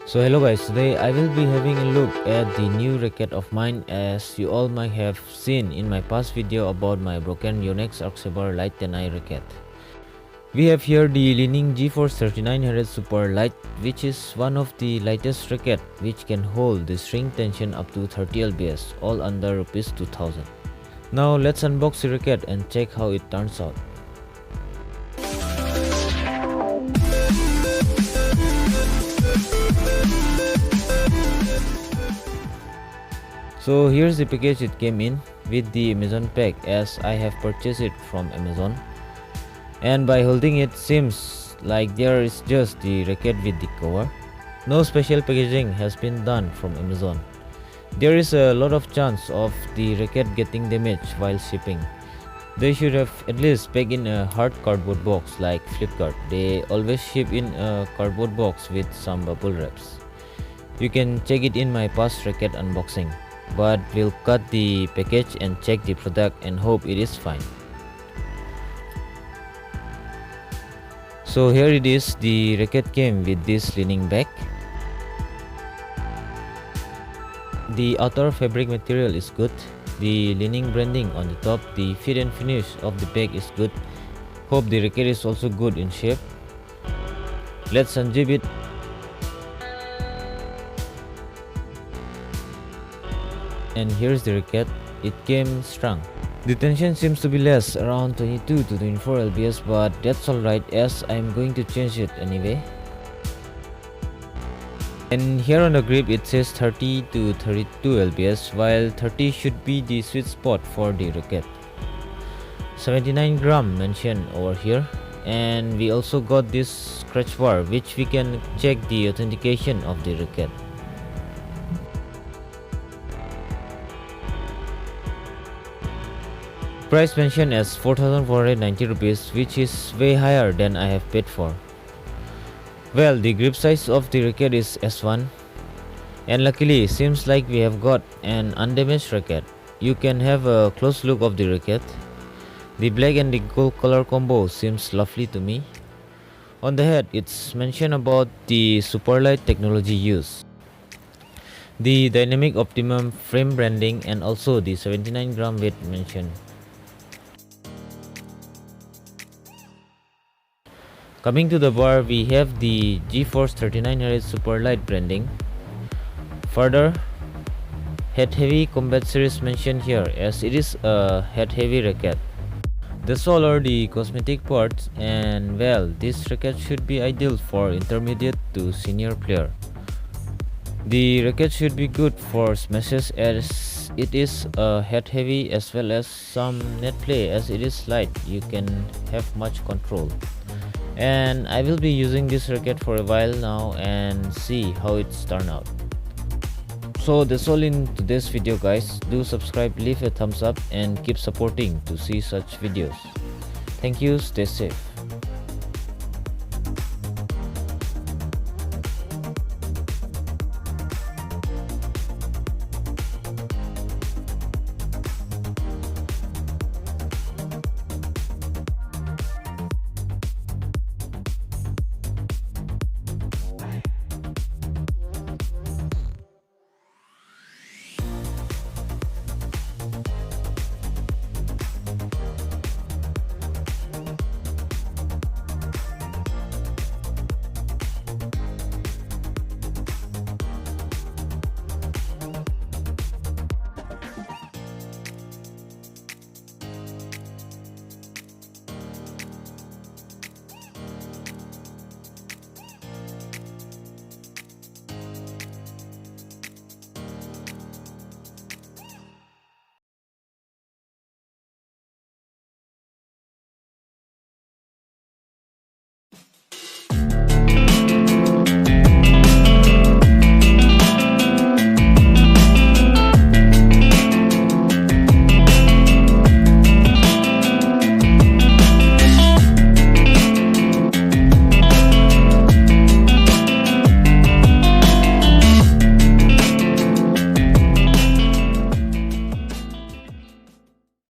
So hello guys, today I will be having a look at the new racket of mine. As you all might have seen in my past video about my broken Yonex Arc Superlite 10i racket. We have here the Ning G 3900 Superlite, which is one of the lightest racket which can hold the string tension up to 30 lbs, all under Rs 2000. Now let's unbox the racket and check how it turns out. So here's the package it came in with the Amazon pack, as I have purchased it from Amazon, and by holding it seems like there is just the racket with the cover. No special packaging has been done from Amazon. There is a lot of chance of the racket getting damaged while shipping. They should have at least packed in a hard cardboard box like Flipkart. They always ship in a cardboard box with some bubble wraps. You can check it in my past racket unboxing, but we'll cut the package and check the product and hope it is fine. So here it is. The racket came with this leaning back. The outer fabric material is good. The leaning branding on the top, the fit and finish of the back is good. Hope the racket is also good in shape. Let's unzip it. And here's the racket. It came strung. The tension seems to be less, around 22 to 24 lbs, but that's alright as I'm going to change it anyway. And here on the grip it says 30 to 32 lbs, while 30 should be the sweet spot for the racket. 79 gram mentioned over here, and we also got this scratch bar which we can check the authentication of the racket. Price mentioned as 4,490 rupees, which is way higher than I have paid for. Well, the grip size of the racket is S1, and luckily seems like we have got an undamaged racket. You can have a close look of the racket. The black and the gold color combo seems lovely to me. On the head it's mentioned about the Superlite technology used, the dynamic optimum frame branding, and also the 79 gram weight mentioned. Coming to the bar, we have the GeForce 3900 Superlite branding. Further, head heavy combat series mentioned here, as it is a head heavy racket. That's all are the cosmetic parts, and well, this racket should be ideal for intermediate to senior player. The racket should be good for smashes, as it is a head heavy, as well as some net play, as it is light. You can have much control. And I will be using this racket for a while now and see how it's turned out. So that's all in today's video guys. Do subscribe, leave a thumbs up, and keep supporting to see such videos. Thank you, stay safe.